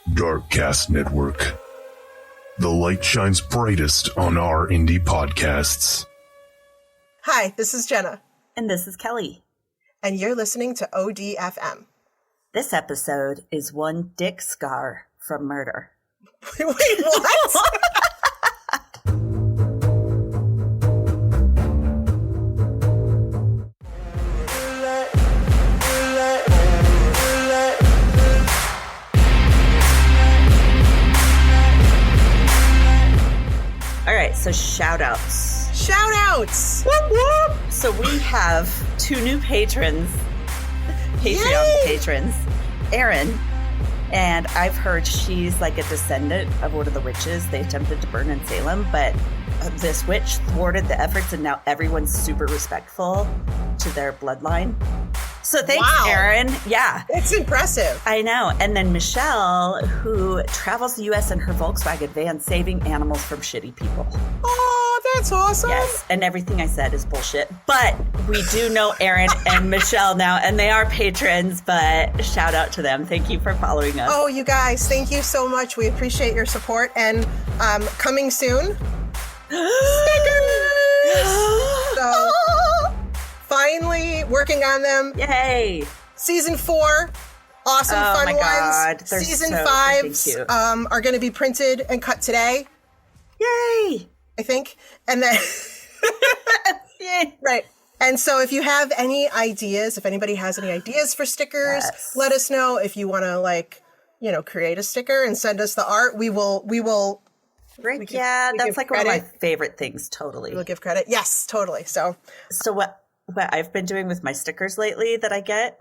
Darkcast Network. The light shines brightest on our indie podcasts. Hi, this is Jenna. And this is Kelly. And you're listening to ODFM. This episode is one dick scar from murder. Wait, what? All right, so shout-outs. Shout-outs! Whoop, whoop. So we have two new patrons, Patreon patrons, Erin, and I've heard she's like a descendant of one of the witches they attempted to burn in Salem, but this witch thwarted the efforts and now everyone's super respectful to their bloodline. So thanks, Erin. Yeah. It's impressive. I know. And then Michelle, who travels the U.S. in her Volkswagen van, saving animals from shitty people. Oh, that's awesome. Yes. And everything I said is bullshit. But we do know Erin and Michelle now, and they are patrons, but shout out to them. Thank you for following us. Oh, you guys, thank you so much. We appreciate your support. And coming soon, stickers! So, finally working on them. Yay! Season 4, awesome, fun my ones. God. They're Season so 5s are going to be printed and cut today. Yay! I think. And then, Yay. Right. And so if you have any ideas, if anybody has any ideas for stickers, let us know. If you want to create a sticker and send us the art, we will. That's like one of my favorite things. Totally. We'll give credit. Yes, totally. So what I've been doing with my stickers lately that I get,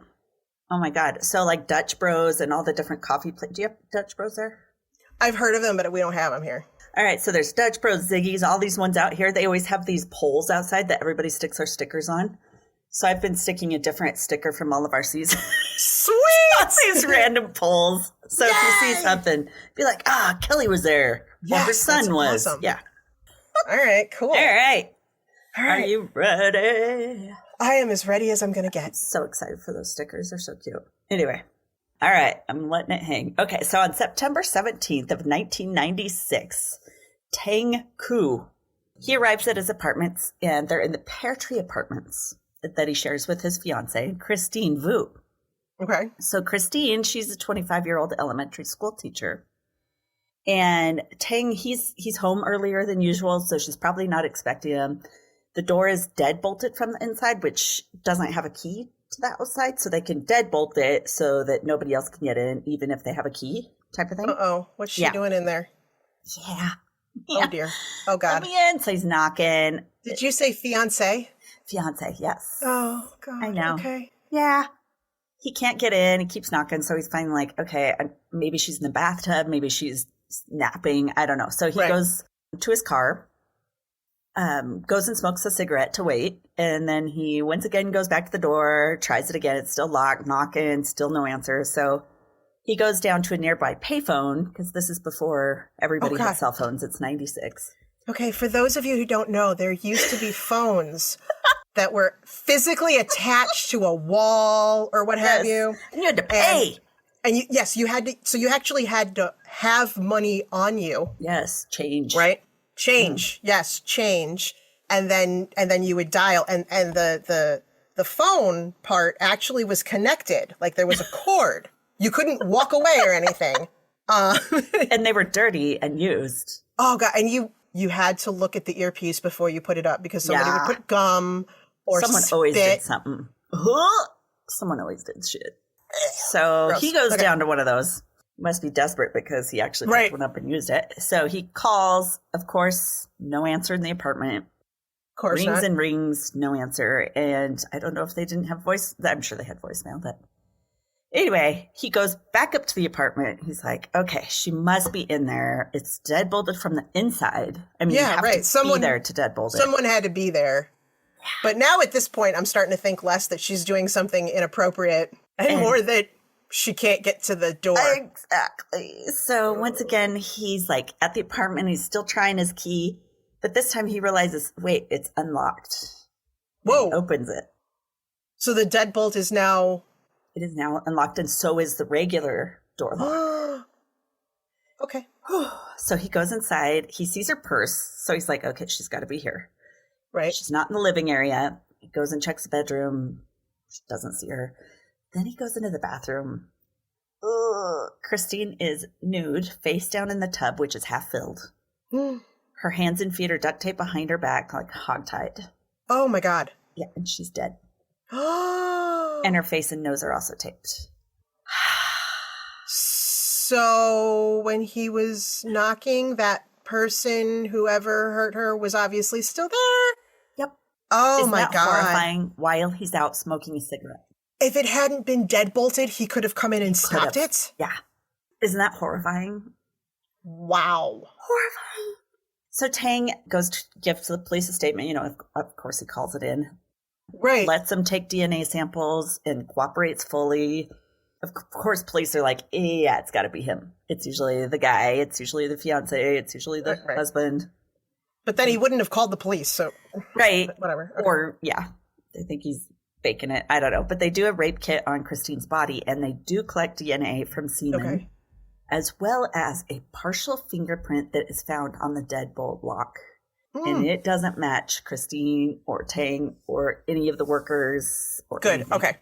oh my God. So like Dutch Bros and all the different coffee places. Do you have Dutch Bros there? I've heard of them, but we don't have them here. All right. So there's Dutch Bros, Ziggy's, all these ones out here. They always have these poles outside that everybody sticks their stickers on. So I've been sticking a different sticker from all of our seasons. Sweet! On these random poles. So If you see something, be like, Kelly was there. Well, her son was. Awesome. Yeah. All right. Cool. All right. Are you ready? I am as ready as I'm going to get. So excited for those stickers. They're so cute. Anyway. All right. I'm letting it hang. Okay. So on September 17th of 1996, Tang Ku, he arrives at his apartments, and they're in the Pear Tree Apartments that he shares with his fiancée, Christine Vu. Okay. So Christine, she's a 25-year-old elementary school teacher. And Tang, he's home earlier than usual, so she's probably not expecting him. The door is deadbolted from the inside, which doesn't have a key to the outside, so they can deadbolt it so that nobody else can get in, even if they have a key, type of thing. Uh-oh. What's she doing in there? Yeah. Oh, dear. Oh, God. Let me in. So he's knocking. Did you say fiancé? Fiance, yes. Oh, God. I know. Okay. Yeah. He can't get in. He keeps knocking, so he's finally like, okay, maybe she's in the bathtub. Maybe she's napping. I don't know. So he goes to his car, goes and smokes a cigarette to wait. And then he once again goes back to the door, tries it again. It's still locked, knocking, still no answer. So he goes down to a nearby payphone, because this is before everybody had cell phones. It's 96. Okay, for those of you who don't know, there used to be phones that were physically attached to a wall or what have you. And you had to pay. And you had to, so you actually had to have money on you. Yes, change. Right? Change. Yes, change. And then you would dial, and the phone part actually was connected. Like there was a cord. You couldn't walk away or anything. And they were dirty and used. Oh, God. And you had to look at the earpiece before you put it up, because somebody would put gum or someone spit. always did something. Someone always did shit. So Gross. He goes down to one of those. Must be desperate because he actually picked one up and used it. So he calls. Of course, no answer in the apartment. Of course rings not. and rings, no answer. And I don't know if they didn't have voice. I'm sure they had voicemail, but anyway, he goes back up to the apartment. He's like, okay, she must be in there. It's deadbolted from the inside. I mean, you have to be there to deadbolt it. Someone had to be there. Yeah. But now at this point, I'm starting to think less that she's doing something inappropriate and more that she can't get to the door. Exactly. So once again, he's like at the apartment. He's still trying his key. But this time he realizes, wait, it's unlocked. Whoa. He opens it. So the deadbolt is now... It is now unlocked, and so is the regular door lock. Okay. So he goes inside. He sees her purse. So he's like, okay, she's got to be here. Right. She's not in the living area. He goes and checks the bedroom. Doesn't see her. Then he goes into the bathroom. Ugh. Christine is nude, face down in the tub, which is half filled. Her hands and feet are duct taped behind her back, like hogtied. Oh, my God. Yeah, and she's dead. And her face and nose are also taped. So when he was knocking, that person, whoever hurt her, was obviously still there? Yep. Oh, Isn't my that God. horrifying while he's out smoking a cigarette? If it hadn't been deadbolted, he could have come in and stopped it? Yeah. Isn't that horrifying? Wow. Horrifying. So Tang goes to give to the police a statement. You know, of course he calls it in. Right. Lets them take DNA samples and cooperates fully. Of course, police are like, yeah, it's got to be him. It's usually the guy. It's usually the fiance. It's usually the husband. But then he wouldn't have called the police, so. Right. Whatever. Okay. Or, yeah, they think he's faking it. I don't know. But they do a rape kit on Christine's body, and they do collect DNA from semen, as well as a partial fingerprint that is found on the deadbolt lock. And it doesn't match Christine or Tang or any of the workers. Or anything. Okay.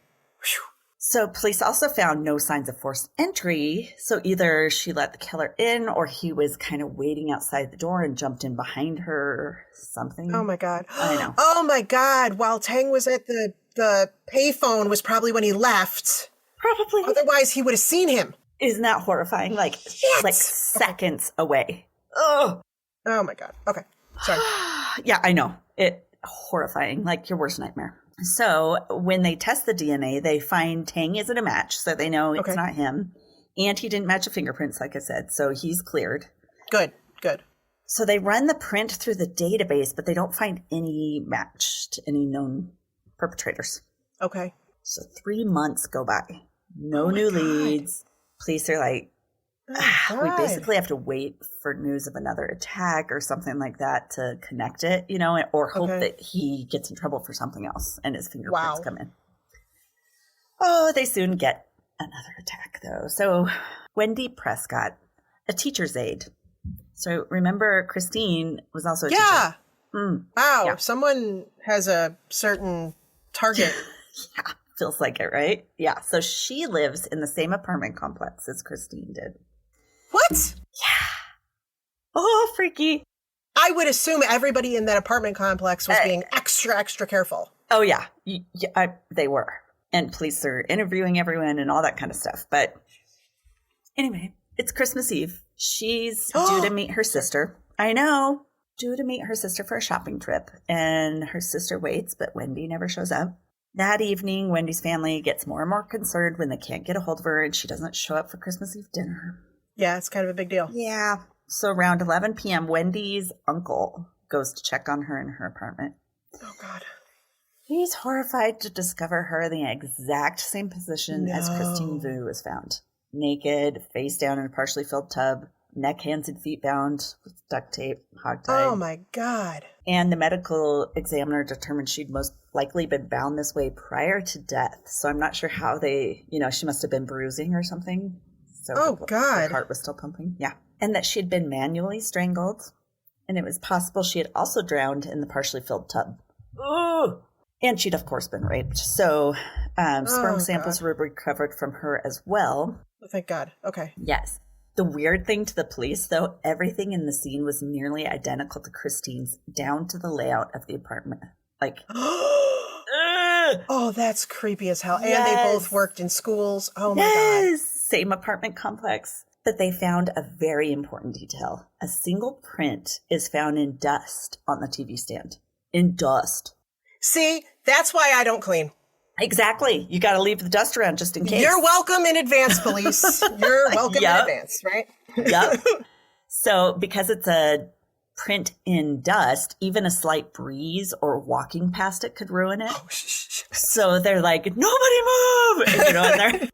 Whew. So police also found no signs of forced entry. So either she let the killer in or he was kind of waiting outside the door and jumped in behind her. Something. Oh, my God. I know. Oh, my God. While Tang was at the payphone was probably when he left. Probably. Otherwise, he would have seen him. Isn't that horrifying? Like seconds away. Oh. Oh, my God. Okay. Sorry. Yeah, I know. Horrifying. Like your worst nightmare. So when they test the DNA, they find Tang isn't a match. So they know it's not him. And he didn't match the fingerprints, like I said. So he's cleared. Good. So they run the print through the database, but they don't find any match to any known perpetrators. Okay. So 3 months go by. No new leads. Police are like, we basically have to wait for news of another attack or something like that to connect it, you know, or hope that he gets in trouble for something else and his fingerprints come in. Oh, they soon get another attack, though. So Wendy Prescott, a teacher's aide. So remember, Christine was also a teacher. Wow. Yeah. Someone has a certain target. Yeah, feels like it, right? Yeah. So she lives in the same apartment complex as Christine did. What? Yeah. Oh, freaky. I would assume everybody in that apartment complex was being extra careful. Oh, yeah. They were. And police are interviewing everyone and all that kind of stuff. But anyway, it's Christmas Eve. She's due to meet her sister. I know. Due to meet her sister for a shopping trip. And her sister waits, but Wendy never shows up. That evening, Wendy's family gets more and more concerned when they can't get a hold of her and she doesn't show up for Christmas Eve dinner. Yeah, it's kind of a big deal. Yeah. So around 11 p.m., Wendy's uncle goes to check on her in her apartment. Oh, God. He's horrified to discover her in the exact same position as Christine Vu was found. Naked, face down in a partially filled tub, neck, hands, and feet bound with duct tape, hogtied. Oh, my God. And the medical examiner determined she'd most likely been bound this way prior to death. So I'm not sure how she must have been bruising or something. So God. Her heart was still pumping. Yeah. And that she'd been manually strangled. And it was possible she had also drowned in the partially filled tub. Ooh. And she'd, of course, been raped. So sperm samples were recovered from her as well. Oh, thank God. Okay. Yes. The weird thing to the police, though, everything in the scene was nearly identical to Christine's, down to the layout of the apartment. Like, oh, that's creepy as hell. Yes. And they both worked in schools. Oh, my God. Same apartment complex. But they found a very important detail. A single print is found in dust on the TV stand. In dust. See, that's why I don't clean. Exactly. You got to leave the dust around just in case. You're welcome in advance, police. You're welcome in advance, right? Yep. So because it's a print in dust, even a slight breeze or walking past it could ruin it. So they're like, nobody move! And,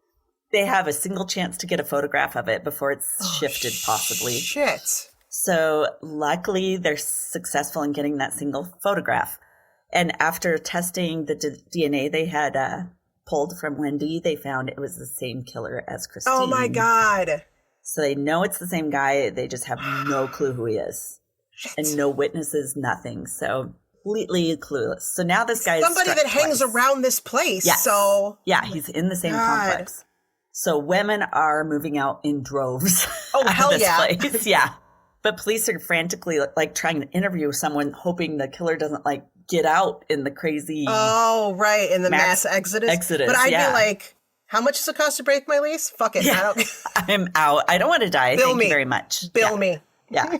they have a single chance to get a photograph of it before it's shifted, possibly. Shit. So luckily, they're successful in getting that single photograph. And after testing the DNA they had pulled from Wendy, they found it was the same killer as Christine. Oh, my God. So they know it's the same guy. They just have no clue who he is. Shit. And no witnesses, nothing. So completely clueless. So now this guy somebody is that hangs around this place. Yes. So yeah, he's in the same complex. So women are moving out in droves. Oh, hell this yeah. place. Yeah. But police are frantically like trying to interview someone, hoping the killer doesn't like get out in the crazy. Oh, right. In the mass exodus. But I'd be like, how much does it cost to break my lease? Fuck it. Yeah. I'm out. I don't want to die. Bill Thank me. you very much. Bill me. Yeah.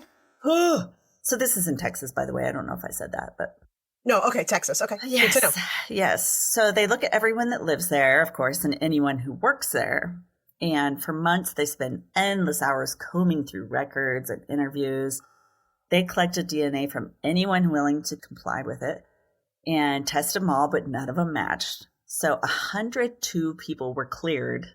So this is in Texas, by the way. I don't know if I said that, but. No, okay, Texas. Okay. Yes. Good to know. Yes. So they look at everyone that lives there, of course, and anyone who works there. And for months, they spend endless hours combing through records and interviews. They collected DNA from anyone willing to comply with it and tested them all, but none of them matched. So 102 people were cleared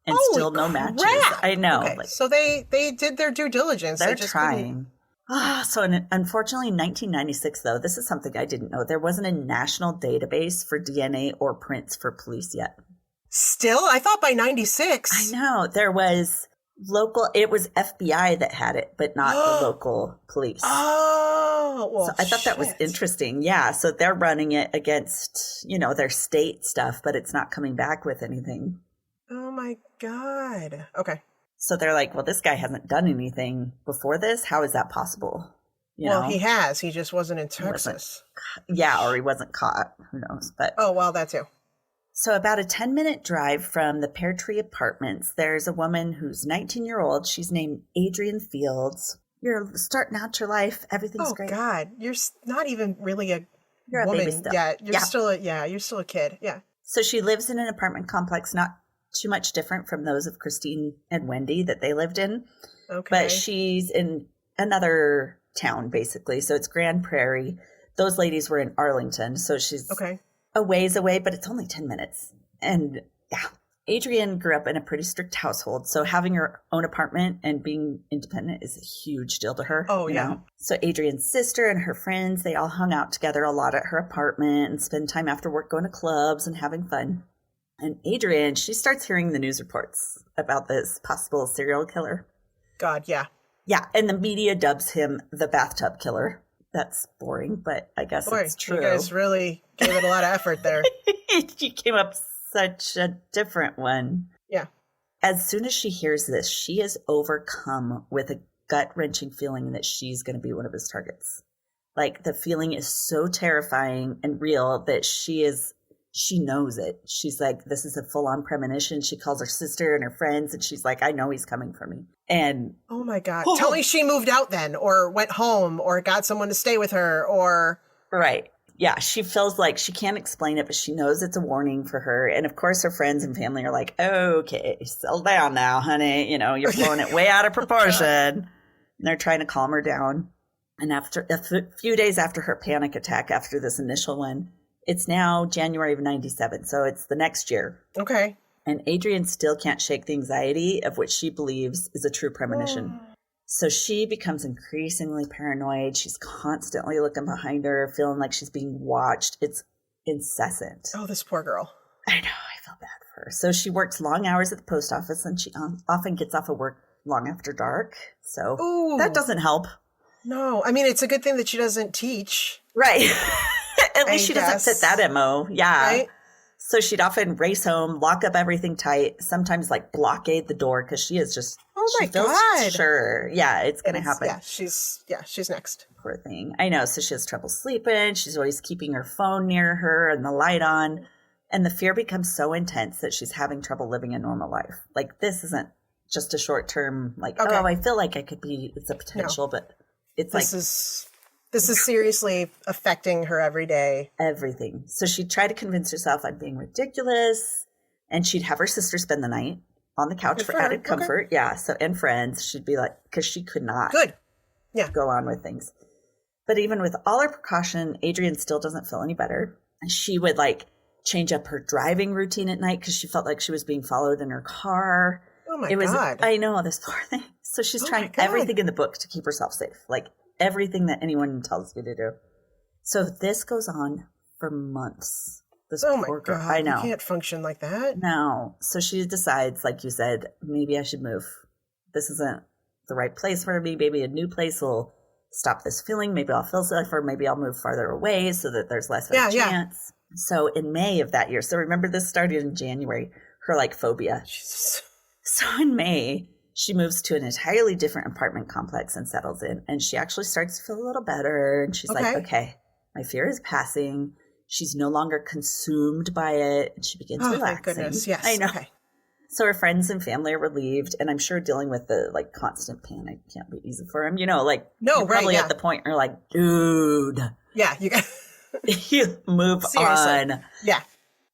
and Holy still no crap. matches. I know. Okay, so they did their due diligence. They're just trying. Unfortunately, in 1996, though, this is something I didn't know. There wasn't a national database for DNA or prints for police yet. Still? I thought by 96. I know. There was local, it was FBI that had it, but not the local police. Oh, well, so I thought that was interesting. Yeah. So they're running it against, their state stuff, but it's not coming back with anything. Oh my God. Okay. So they're like, well, this guy hasn't done anything before this. How is that possible? Well, he has. He just wasn't in Texas. Or he wasn't caught. Who knows? But oh, well, that too. So about a 10-minute drive from the Pear Tree Apartments, there's a woman who's 19-year-old. She's named Adrienne Fields. You're starting out your life. Everything's great. Oh, God. You're not even really a You're woman a baby still. yet. You're still a kid. Yeah. So she lives in an apartment complex, not too much different from those of Christine and Wendy that they lived in. Okay. But she's in another town, basically. So it's Grand Prairie. Those ladies were in Arlington. So she's a ways away, but it's only 10 minutes. And yeah, Adrienne grew up in a pretty strict household. So having her own apartment and being independent is a huge deal to her. Oh, yeah. So Adrienne's sister and her friends, they all hung out together a lot at her apartment and spend time after work going to clubs and having fun. And Adrienne, she starts hearing the news reports about this possible serial killer. God, yeah. Yeah, and the media dubs him the bathtub killer. That's boring, but I guess it's true. You guys really gave it a lot of effort there. She came up such a different one. Yeah. As soon as she hears this, she is overcome with a gut-wrenching feeling that she's going to be one of his targets. Like, the feeling is so terrifying and real that she knows it. She's like, this is a full-on premonition. She calls her sister and her friends, and she's like, I know he's coming for me. And oh my God. Tell me she moved out then, or went home, or got someone to stay with her, or... Right. Yeah, she feels like she can't explain it, but she knows it's a warning for her. And of course, her friends and family are like, okay, settle down now, honey. You're blowing it way out of proportion. And they're trying to calm her down. And after a few days after her panic attack, after this initial one, it's now January of 97. So it's the next year. Okay. And Adrienne still can't shake the anxiety of what she believes is a true premonition. So she becomes increasingly paranoid. She's constantly looking behind her, feeling like she's being watched. It's incessant. Oh, this poor girl. I know. I feel bad for her. So she works long hours at the post office, and she often gets off of work long after dark. So that doesn't help. No. I mean, it's a good thing that she doesn't teach. Right. At least she doesn't fit that MO. Yeah. Right? So she'd often race home, lock up everything tight, sometimes like blockade the door because she is just... Oh my God. Sure. Yeah, it's going to happen. Yeah, she's next. Poor thing. I know. So she has trouble sleeping. She's always keeping her phone near her and the light on. And the fear becomes so intense that she's having trouble living a normal life. Like, this isn't just a short term, like, I feel like I could be, it's a potential, but it's This is seriously affecting her every day. Everything. So she'd try to convince herself I'm being ridiculous. And she'd have her sister spend the night on the couch for added comfort. Okay. Yeah. So, and friends, she'd be like, because she could not go on with things. But even with all her precaution, Adrienne still doesn't feel any better. And she would like change up her driving routine at night because she felt like she was being followed in her car. Oh my God. I know, this poor thing. So she's trying everything in the book to keep herself safe. Like everything that anyone tells you to do. So this goes on for months. Oh my God. I know. You can't function like that. No. So she decides, like you said, maybe I should move. this isn't the right place for me. Maybe a new place will stop this feeling. Maybe I'll feel safer. Maybe I'll move farther away so that there's less of a chance. So in May of that year, so remember this started in January, her like phobia. Jesus. So in May, she moves to an entirely different apartment complex and settles in. And she actually starts to feel a little better. And she's like, okay, my fear is passing. She's no longer consumed by it. And she begins relaxing. Thank goodness. Yes. I know. Okay. So her friends and family are relieved. And I'm sure dealing with the like constant panic can't be easy for him. You know, like you're probably at the point where you're like, dude. Yeah, you got you move on. Yeah.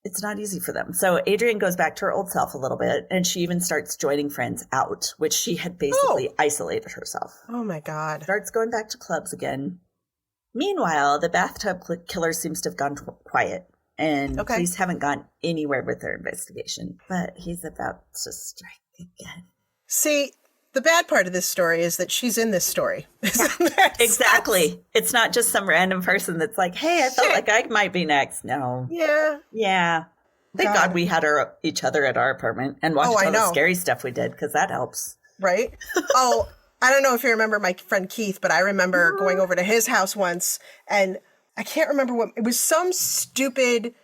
It's not easy for them. So Adrienne goes back to her old self a little bit, and she even starts joining friends out, which she had basically isolated herself. Oh, my God. Starts going back to clubs again. Meanwhile, the bathtub killer seems to have gone quiet, and police haven't gone anywhere with their investigation. But he's about to strike again. See, the bad part of this story is that she's in this story. Exactly. It's not just some random person that's like, hey, I felt like I might be next. No. Yeah. Yeah. Thank God we had each other at our apartment and watched all the scary stuff we did, because that helps. Right? I don't know if you remember my friend Keith, but I remember going over to his house once, and I can't remember what, it was some stupid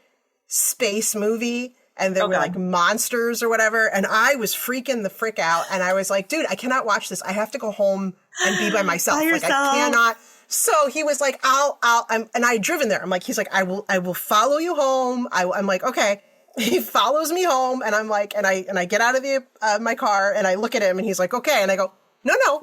space movie. And there were like monsters or whatever. And I was freaking the frick out. And I was like, dude, I cannot watch this. I have to go home and be by myself. I cannot. So he was like, and I had driven there. I'm like, he's like, I will follow you home. I'm like, okay. He follows me home. And I'm like, and I get out of my car and I look at him and he's like, okay. And I go, no,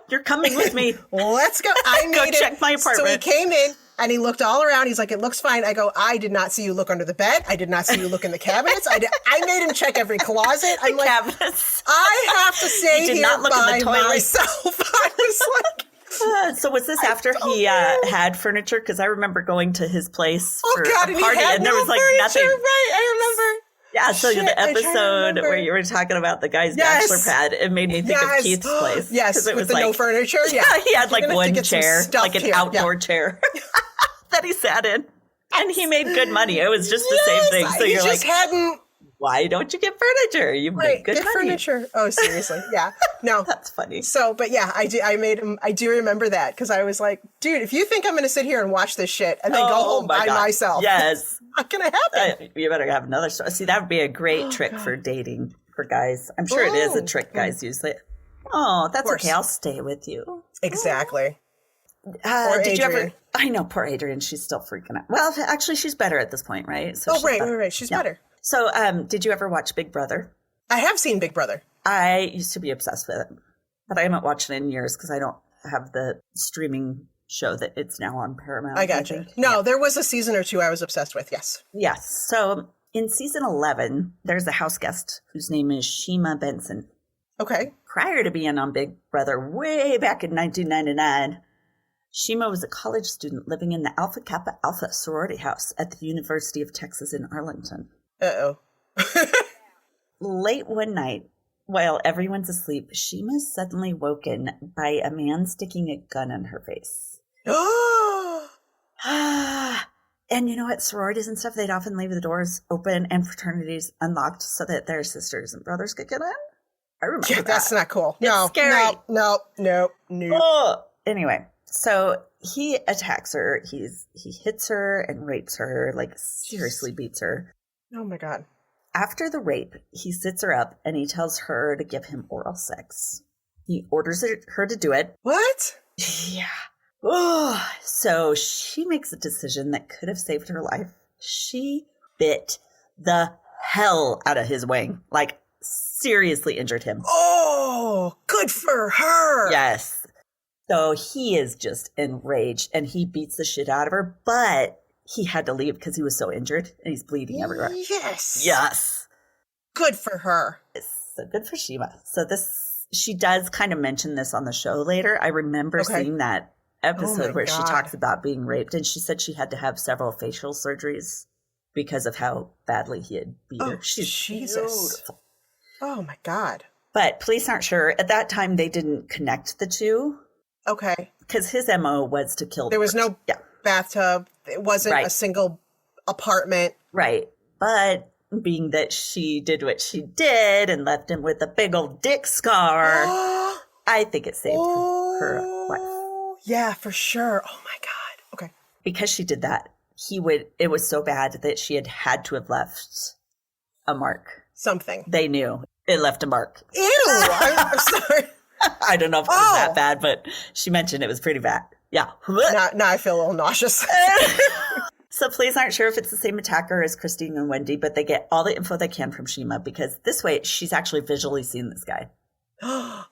you're coming with me. Let's go. I made go check my apartment. So he came in. And he looked all around. He's like, it looks fine. I go, I did not see you look under the bed. I did not see you look in the cabinets. I made him check every closet. I'm like, cabinets. I have to stay here by myself. I was like... So was this after he had furniture? Because I remember going to his place for a party and there was like nothing. Right, I remember. Yeah, so the episode where you were talking about the guy's bachelor pad, it made me think of Keith's place. Yes, it was with the no furniture. Yeah, he had like one chair, like an outdoor chair that he sat in. And he made good money. It was just the same thing. So you're like, why don't you get furniture? You make good money. Furniture. Oh, seriously. Yeah. No. That's funny. So, but yeah, I made him, I do remember that because I was like, dude, if you think I'm going to sit here and watch this shit and then go home by myself. Yes. Not going to happen. You better have another story. See, that would be a great trick for dating for guys. I'm sure it is a trick guys use. Like, oh, that's okay. I'll stay with you. Exactly. Did you ever? I know, poor Adrienne. She's still freaking out. Well, actually, she's better at this point, right? So right. She's better. So, did you ever watch Big Brother? I have seen Big Brother. I used to be obsessed with it, but I haven't watched it in years because I don't have the streaming show that it's now on Paramount. I got you. No, there was a season or two I was obsessed with. Yes. Yes. So in season 11, there's a house guest whose name is Shima Benson. Okay. Prior to being on Big Brother way back in 1999, Shima was a college student living in the Alpha Kappa Alpha sorority house at the University of Texas in Arlington. Uh-oh. Late one night, while everyone's asleep, Shima's suddenly woken by a man sticking a gun in her face. And you know what? Sororities and stuff, they'd often leave the doors open and fraternities unlocked so that their sisters and brothers could get in. I remember that. That's not cool. It's scary. No. Anyway, so he attacks her. He hits her and rapes her, like seriously beats her. Oh my God. After the rape, he sits her up and he tells her to give him oral sex. He orders her to do it. What? Yeah. Oh, so she makes a decision that could have saved her life. She bit the hell out of his wing. Like, seriously injured him. Oh, good for her. Yes. So he is just enraged and he beats the shit out of her, but he had to leave because he was so injured and he's bleeding everywhere. Yes. Good for her. So good for Shima. So she does kind of mention this on the show later. I remember seeing that episode where she talks about being raped, and she said she had to have several facial surgeries because of how badly he had beat her. She's Jesus. Beautiful. Oh my God. But police aren't sure. At that time, they didn't connect the two. Okay. Because his MO was to kill There was no bathtub. It wasn't a single apartment. Right. But being that she did what she did and left him with a big old dick scar, I think it saved her life. Yeah, for sure. Oh my God. Okay. Because she did that, it was so bad that she had to have left a mark. Something. They knew it left a mark. Ew. I'm sorry. I don't know if it was that bad, but she mentioned it was pretty bad. Yeah. Now I feel a little nauseous. So police aren't sure if it's the same attacker as Christine and Wendy, but they get all the info they can from Shima because this way she's actually visually seen this guy.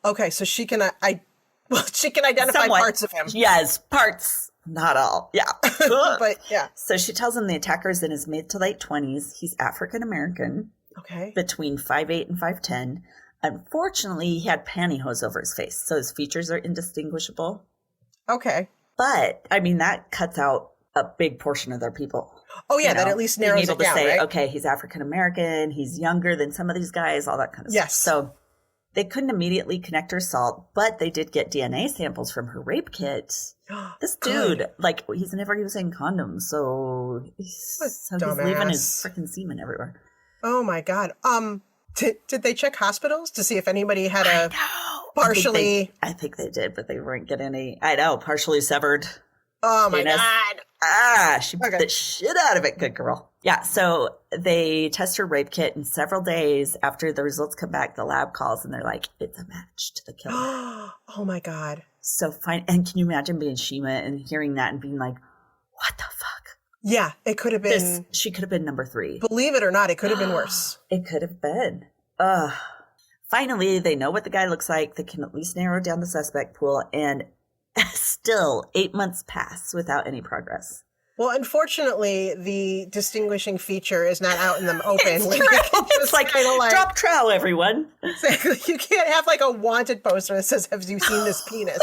Okay, so she can she can identify Somewhat. parts of him. Yes, parts, not all. Yeah. But yeah. So she tells him the attacker is in his mid to late 20s. He's African American. Okay. Between 5'8" and 5'10". Unfortunately, he had pantyhose over his face, so his features are indistinguishable. Okay. But, I mean, that cuts out a big portion of their people. Oh, yeah, that at least narrows it down, right? Okay, he's African-American, he's younger than some of these guys, all that kind of yes. stuff. So they couldn't immediately connect her assault, but they did get DNA samples from her rape kit. This dude, like, he's never using condoms, so he's leaving his freaking semen everywhere. Oh, my God. Did they check hospitals to see if anybody had a partially... I think they did, but they weren't getting any... I know, partially severed. Oh, my God. She put the shit out of it. Good girl. Yeah, so they test her rape kit, and several days after the results come back, the lab calls, and they're like, it's a match to the killer. Oh, my God. So fine. And can you imagine being Shima and hearing that and being like, what the fuck? Yeah, it could have been... She could have been number 3. Believe it or not, it could have been worse. It could have been. Finally, they know what the guy looks like. They can at least narrow down the suspect pool, and still 8 months pass without any progress. Well, unfortunately, the distinguishing feature is not out in the open. It's like, drop trowel, everyone. Exactly. You can't have like a wanted poster that says, have you seen this penis?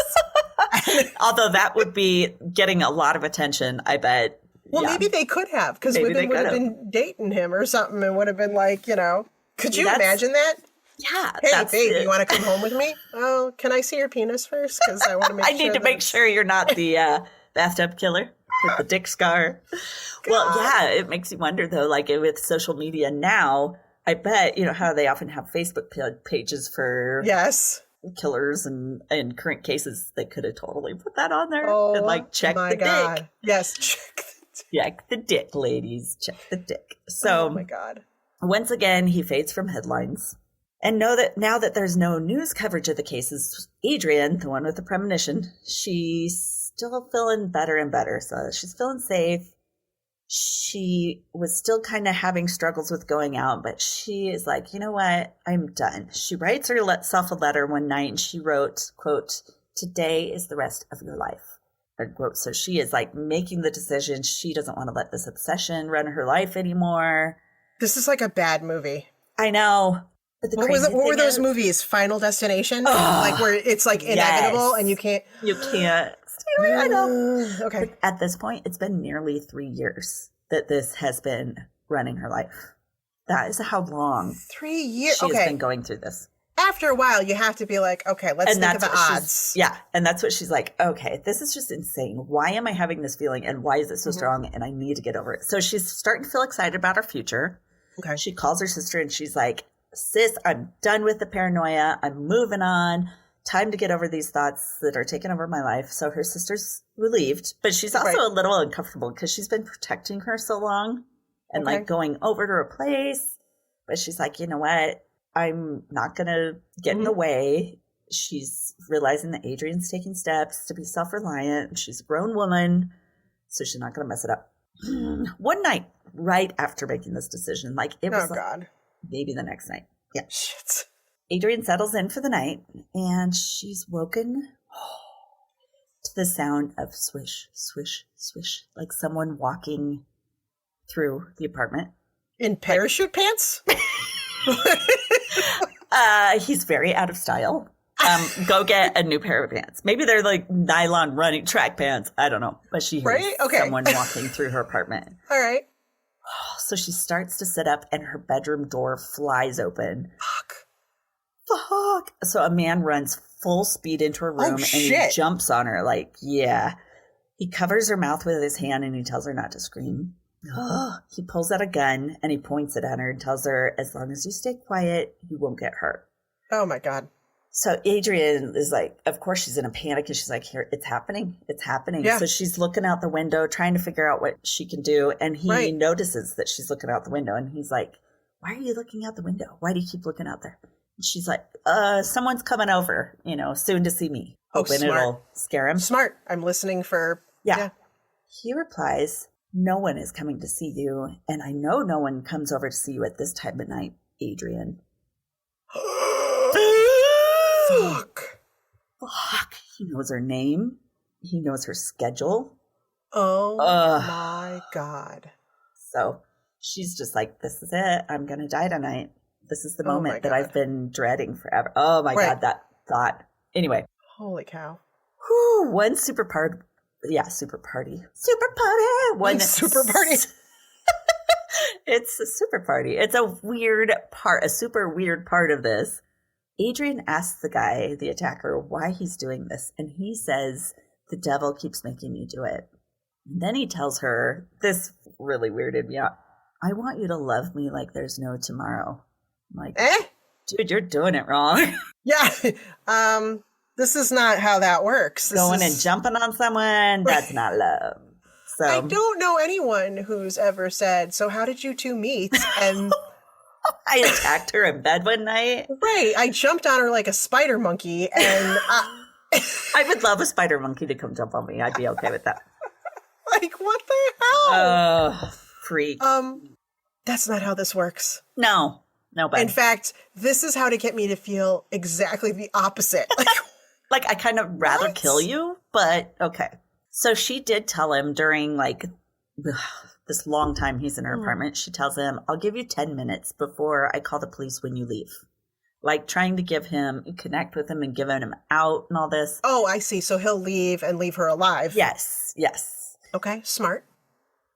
Although that would be getting a lot of attention, I bet. Well, maybe they could have, because women would have been dating him or something and would have been like, could you imagine that? Yeah. Hey, babe, you want to come home with me? Oh, can I see your penis first? Because I want to make sure. I need to make sure you're not the bathtub killer with the dick scar. God. Well, yeah, it makes you wonder, though, like with social media now, I bet, how they often have Facebook pages for killers and current cases. They could have totally put that on there and like check the dick. Yes, check the dick, ladies. Check the dick. So, oh my God. Once again, he fades from headlines. And know that now that there's no news coverage of the cases, Adrian, the one with the premonition, she's still feeling better and better. So she's feeling safe. She was still kind of having struggles with going out, but she is like, you know what? I'm done. She writes herself a letter one night, and she wrote, quote, "Today is the rest of your life." Unquote. So she is like making the decision. She doesn't want to let this obsession run her life anymore. This is like a bad movie. I know. What were those movies? Final Destination? Like where it's like inevitable and you can't stay away. I know. Okay. But at this point, it's been nearly 3 years that this has been running her life. That is how long 3 years she has been going through this. After a while, you have to be like, okay, let's think of the odds. Yeah. And that's what she's like, okay, this is just insane. Why am I having this feeling? And why is it so strong? And I need to get over it. So she's starting to feel excited about her future. Okay. She calls her sister and she's like, sis, I'm done with the paranoia. I'm moving on. Time to get over these thoughts that are taking over my life. So her sister's relieved, but she's also a little uncomfortable because she's been protecting her so long and like going over to her place. But she's like, you know what? I'm not going to get in the way. She's realizing that Adrian's taking steps to be self-reliant. She's a grown woman, so she's not going to mess it up. One night, right after making this decision, like it was maybe the next night. Yeah. Shit. Adrian settles in for the night, and she's woken to the sound of swish, swish, swish, like someone walking through the apartment. In parachute pants? He's very out of style. Go get a new pair of pants. Maybe they're like nylon running track pants. I don't know. But she hears someone walking through her apartment. All right. So she starts to sit up and her bedroom door flies open. Fuck. So a man runs full speed into her room and he jumps on her like, yeah. He covers her mouth with his hand and he tells her not to scream. He pulls out a gun and he points it at her and tells her, as long as you stay quiet, you won't get hurt. Oh my God. So Adrian is like, of course she's in a panic, and she's like, here, it's happening. It's happening. Yeah. So she's looking out the window, trying to figure out what she can do. And he notices that she's looking out the window, and he's like, why are you looking out the window? Why do you keep looking out there? And she's like, someone's coming over, soon to see me. Hoping it'll scare him. Smart. I'm listening for... Yeah. He replies, no one is coming to see you, and I know no one comes over to see you at this time of night, Adrian. Fuck. He knows her name. He knows her schedule. Oh my God. So she's just like, this is it. I'm going to die tonight. This is the moment that I've been dreading forever. Oh my God, that thought. Anyway. Holy cow. Whew, one super party. Yeah, super party. Super party. One super party. It's a super party. It's a weird part, a super weird part of this. Adrian asks the guy, the attacker, why he's doing this. And he says, the devil keeps making me do it. And then he tells her, this really weirded me out. I want you to love me like there's no tomorrow. I'm like, dude, you're doing it wrong. Yeah. This is not how that works. Going and jumping on someone, that's not love. So I don't know anyone who's ever said, so how did you two meet? And I attacked her in bed one night. Right. I jumped on her like a spider monkey, and I would love a spider monkey to come jump on me. I'd be okay with that. Like, what the hell? Freak. That's not how this works. No, but in fact, this is how to get me to feel exactly the opposite. Like I kind of rather kill you, but okay. So she did tell him during this long time he's in her apartment, she tells him, I'll give you 10 minutes before I call the police when you leave. Like trying to connect with him and give him out and all this. Oh, I see. So he'll leave and leave her alive. Yes. Okay, smart.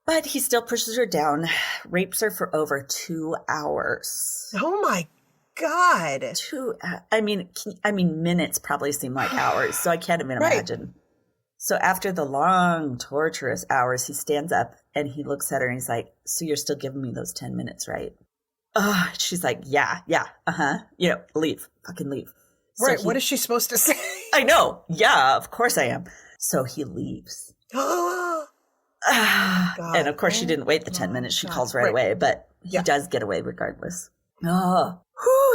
But he still pushes her down, rapes her for over 2 hours. Oh my God. I mean, minutes probably seem like hours, so I can't even imagine. So after the long, torturous hours, he stands up and he looks at her and he's like, so you're still giving me those 10 minutes, right? She's like, yeah, leave, fucking leave. Right, what is she supposed to say? I know, yeah, of course I am. So he leaves. And of course she didn't wait the 10 minutes, she calls right away, but he does get away regardless.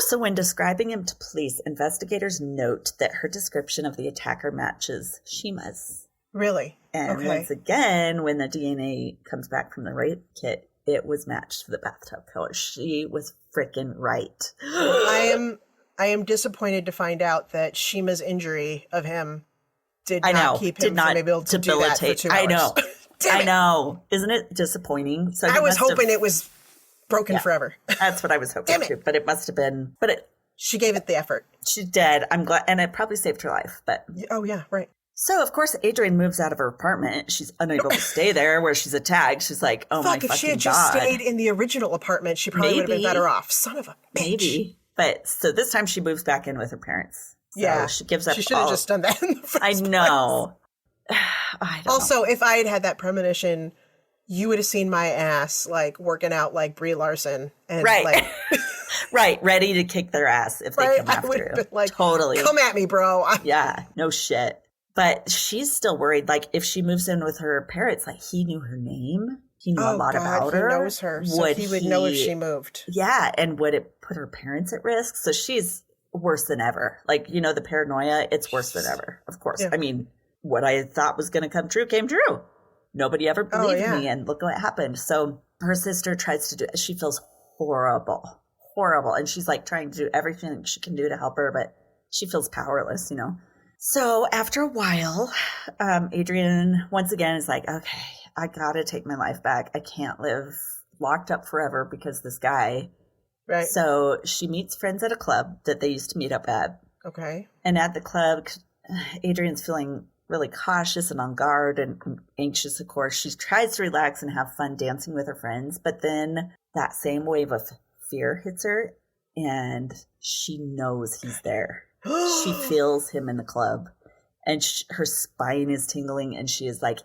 So when describing him to police, investigators note that her description of the attacker matches Shima's. Really? And once again, when the DNA comes back from the rape kit, it was matched to the bathtub color. She was freaking right. I am disappointed to find out that Shima's injury of him did not keep him from able to do that for 2 hours. I know. I know. Isn't it disappointing? So I was hoping it was broken forever. That's what I was hoping too. But it must have been. She gave it the effort. She did. I'm glad. And it probably saved her life. But oh, yeah, right. So, of course, Adrian moves out of her apartment. She's unable to stay there where she's attacked. She's like, oh, my fucking God. If she had just stayed in the original apartment, she probably would have been better off. Son of a bitch. Maybe. But so this time she moves back in with her parents. So she gives up. She should have just done that in the first place. I know. Also, if I had had that premonition, you would have seen my ass working out like Brie Larson. And, right. Ready to kick their ass if they come after you. Totally. Come at me, bro. Yeah. No shit. But she's still worried. If she moves in with her parents, he knew her name. He knew a lot about her. He knows her. So he would know if she moved. Yeah. And would it put her parents at risk? So she's worse than ever. The paranoia, it's worse than ever. Of course. Yeah. I mean, what I thought was going to come true came true. Nobody ever believed me, and look what happened. So her sister tries to do it. She feels horrible. And she's trying to do everything she can do to help her, but she feels powerless, So after a while, Adrian once again is like, okay, I got to take my life back. I can't live locked up forever because this guy. Right. So she meets friends at a club that they used to meet up at. Okay. And at the club, Adrian's feeling really cautious and on guard and anxious, of course. She tries to relax and have fun dancing with her friends, but then that same wave of fear hits her and she knows he's there. She feels him in the club and her spine is tingling and she is like,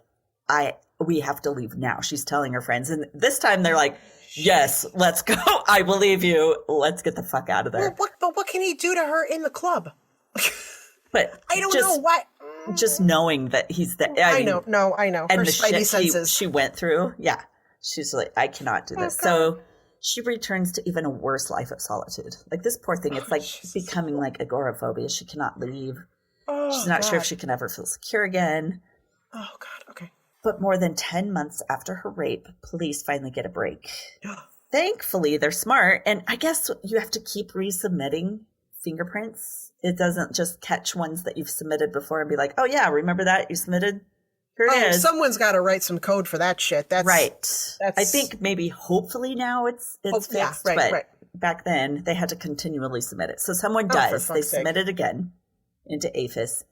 we have to leave now. She's telling her friends. And this time they're like, yes, let's go. I believe you. Let's get the fuck out of there. Well, what can he do to her in the club? But I don't know why. Just knowing that he's there. I know. And her the spidey senses. she went through. Yeah. She's like, I cannot do this. So she returns to even a worse life of solitude. Like this poor thing, it's like becoming like agoraphobia. She cannot leave. She's not sure if she can ever feel secure again. Oh, God. Okay. But more than 10 months after her rape, police finally get a break. Thankfully, they're smart. And I guess you have to keep resubmitting fingerprints. It doesn't just catch ones that you've submitted before and be like, oh, yeah, remember that? You submitted? Here it is. Someone's got to write some code for that shit. That's right. I think maybe hopefully now it's fixed. Yeah, but back then, they had to continually submit it. So someone does. They submit it again into APHIS.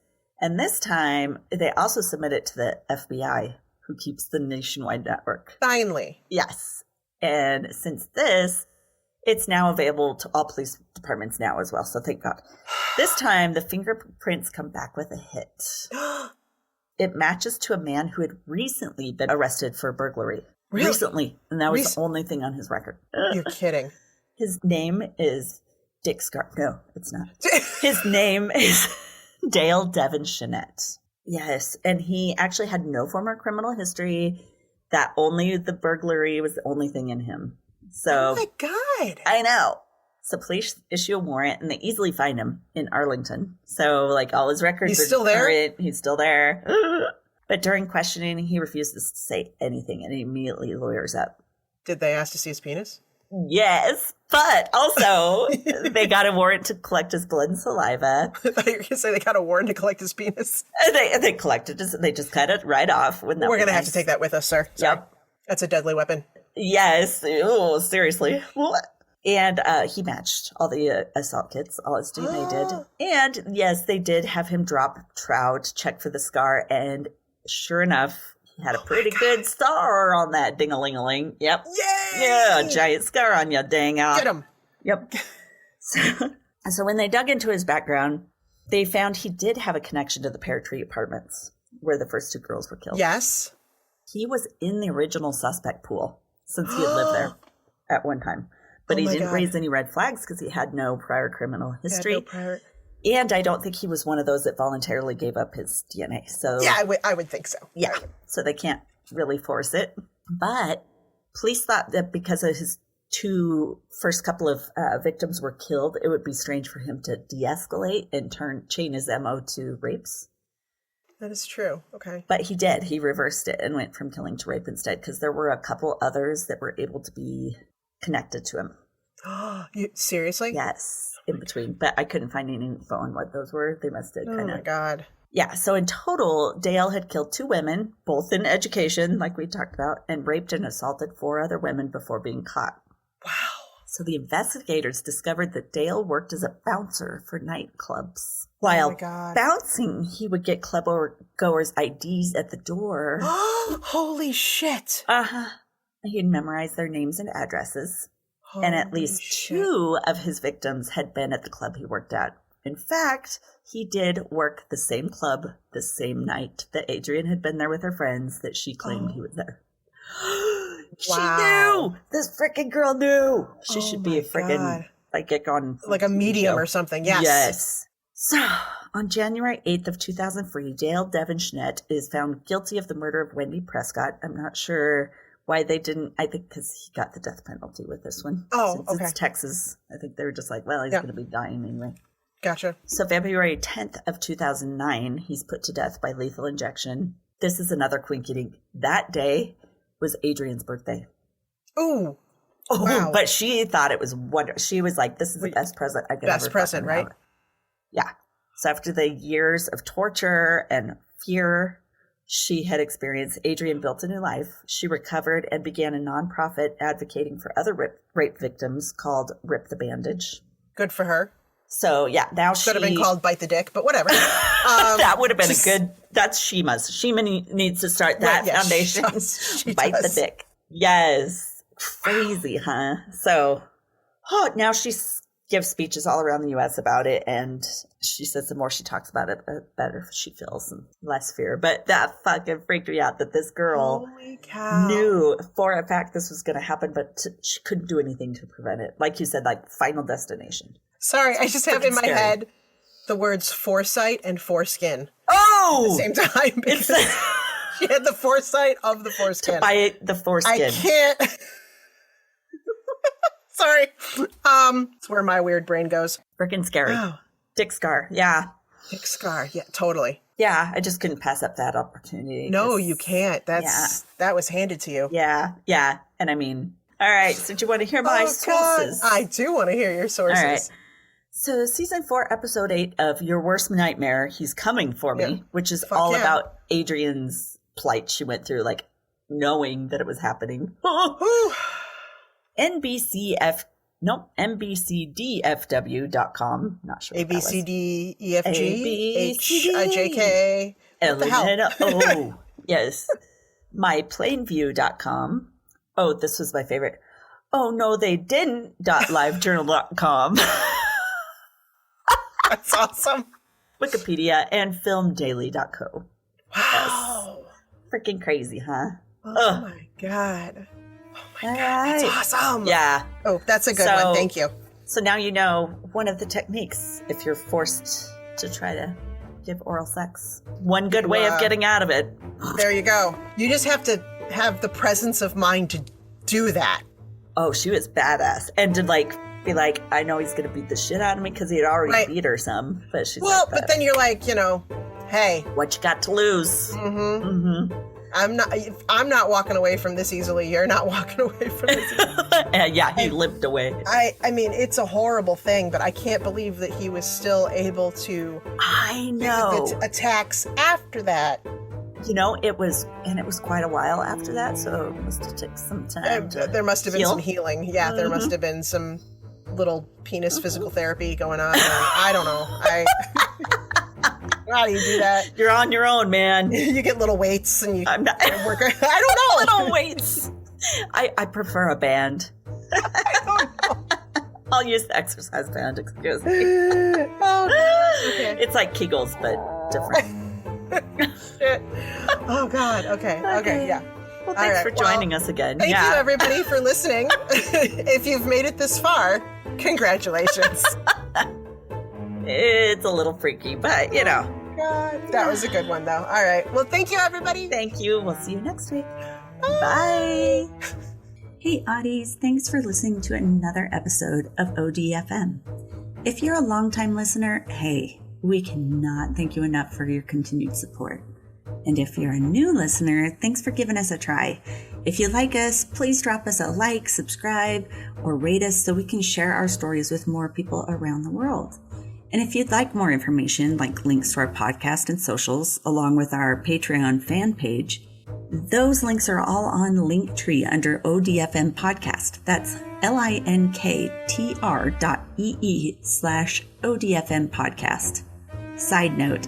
And this time, they also submit it to the FBI, who keeps the nationwide network. Finally. Yes. And since this, it's now available to all police departments now as well. So thank God. This time, the fingerprints come back with a hit. It matches to a man who had recently been arrested for burglary. Really? Recently. And that was the only thing on his record. You're kidding. His name is Dick Scar. No, it's not. His name is Dale Devon Scheanette. Yes. And he actually had no former criminal history. That only the burglary was the only thing in him. So, oh my God. I know. So police issue a warrant and they easily find him in Arlington. So like all his records are still there. Current. He's still there. But during questioning, he refuses to say anything and he immediately lawyers up. Did they ask to see his penis? Yes, but also they got a warrant to collect his blood and saliva. I thought you were going to say they got a warrant to collect his penis. They collected it. They just cut it right off. We're going to have to take that with us, sir. Sorry. Yep. That's a deadly weapon. Yes. Oh, seriously. What? And he matched all the assault kits. All his DNA did. And yes, they did have him drop trout, check for the scar. And sure enough, he had a pretty good scar on that ding-a-ling-a-ling. Yep. Yay! Yeah, a giant scar on you, dang. Get him. Yep. So when they dug into his background, they found he did have a connection to the Pear Tree Apartments, where the first two girls were killed. Yes. He was in the original suspect pool since he had lived there at one time. But he didn't raise any red flags because he had no prior criminal history. And I don't think he was one of those that voluntarily gave up his DNA. So yeah, I would think so. Yeah. So they can't really force it. But police thought that because of his first couple of victims were killed, it would be strange for him to de-escalate and chain his MO to rapes. That is true. Okay. But he did. He reversed it and went from killing to rape instead because there were a couple others that were able to be connected to him. Seriously? Yes. In between, but I couldn't find any info on what those were. They must have kind of. Oh my God. Yeah. So in total, Dale had killed 2 women, both in education, like we talked about, and raped and assaulted 4 other women before being caught. Wow. So the investigators discovered that Dale worked as a bouncer for nightclubs. While bouncing, he would get club goers' IDs at the door. Holy shit. Uh-huh. He'd memorize their names and addresses. And at least 2 of his victims had been at the club he worked at. In fact, he did work the same club the same night that Adrian had been there with her friends that she claimed he was there. She knew! This freaking girl knew! She should be a freaking, like a medium or something, yes. Yes. So, on January 8th of 2003, Dale Devon Scheanette is found guilty of the murder of Wendy Prescott. I'm not sure why they didn't, I think because he got the death penalty with this one. Oh, since okay. It's Texas. I think they were just like, well, he's going to be dying anyway. Gotcha. So February 10th of 2009, he's put to death by lethal injection. This is another quinky. That day was Adrian's birthday. Ooh. Oh, wow. But she thought it was wonderful. She was like, this is the best present I could ever. Best present, right? Yeah. So after the years of torture and fear she had experienced, Adrian built a new life. She recovered and began a nonprofit advocating for other rape victims called Rip the Bandage. Good for her. So, yeah, now she... Could have been called Bite the Dick, but whatever. That would have been a good... That's Shima's. Shima needs to start that foundation. Bite the Dick. Yes. Crazy, huh? So, now she gives speeches all around the U.S. about it, and she says the more she talks about it, the better she feels and less fear. But that fucking freaked me out that this girl knew for a fact this was going to happen, but she couldn't do anything to prevent it. Like you said, like Final Destination. Sorry, I just have in my head the words foresight and foreskin Oh! at the same time because she had the foresight of the foreskin. To buy the foreskin. I can't. Sorry. It's where my weird brain goes. Freaking scary. Oh. Dick Scar. Yeah. Dick Scar. Yeah, totally. Yeah, I just couldn't pass up that opportunity. No, you can't. That was handed to you. Yeah. And I mean, all right. So do you want to hear my sources? God. I do want to hear your sources. All right. So season 4, episode 8 of Your Worst Nightmare, He's Coming For Me, which is all about Adrian's plight she went through, like knowing that it was happening. NBCDFW.com. Not sure. ABCDEFG HIJK. Oh, yes. MyPlainView.com. Oh, this was my favorite. Oh, no, they didn't. .livejournal.com. That's awesome. Wikipedia and FilmDaily.co. Wow. Yes. Freaking crazy, huh? Oh my God. Oh my God. That's awesome. Yeah. Oh, that's a good one. Thank you. So now you know one of the techniques if you're forced to try to give oral sex. One good way of getting out of it. There you go. You just have to have the presence of mind to do that. Oh, she was badass. And to be like, I know he's going to beat the shit out of me because he had already beat her some. But she's but then you're like, hey. What you got to lose? Mm-hmm. Mm-hmm. I'm not walking away from this easily. You're not walking away from this easily. Yeah, he limped away. I mean, it's a horrible thing, but I can't believe that he was still able to. I know. The attacks after that. It was quite a while after that, so it must have taken some time. There must have been some healing. Yeah, there must have been some little penis physical therapy going on. I don't know. How do you do that? You're on your own, man. You get little weights and you work. I don't know. Little weights. I prefer a band. I don't know. I'll use the exercise band. Excuse me. Okay. It's like Kegels, but different. Shit. Oh God. Okay. Yeah. Well, thanks for joining us again. Thank you, everybody, for listening. If you've made it this far, congratulations. It's a little freaky, but God, that was a good one, though. All right. Well, thank you, everybody. Thank you. We'll see you next week. Bye. Hey, Oddies. Thanks for listening to another episode of ODFM. If you're a longtime listener, hey, we cannot thank you enough for your continued support. And if you're a new listener, thanks for giving us a try. If you like us, please drop us a like, subscribe, or rate us so we can share our stories with more people around the world. And if you'd like more information, like links to our podcast and socials, along with our Patreon fan page, those links are all on Linktree under ODFM Podcast. That's linktr.ee/ODFM Podcast. Side note,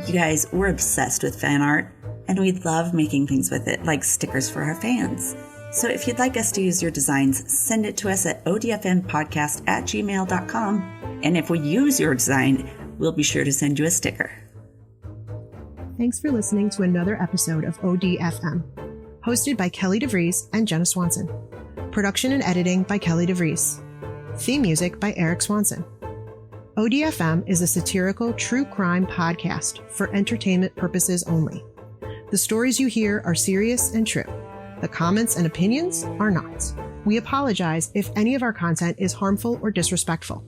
you guys, we're obsessed with fan art, and we love making things with it, like stickers for our fans. So if you'd like us to use your designs, send it to us at odfmpodcast@gmail.com. And if we use your design, we'll be sure to send you a sticker. Thanks for listening to another episode of ODFM, hosted by Kelly DeVries and Jenna Swanson. Production and editing by Kelly DeVries. Theme music by Eric Swanson. ODFM is a satirical true crime podcast for entertainment purposes only. The stories you hear are serious and true. The comments and opinions are not. We apologize if any of our content is harmful or disrespectful.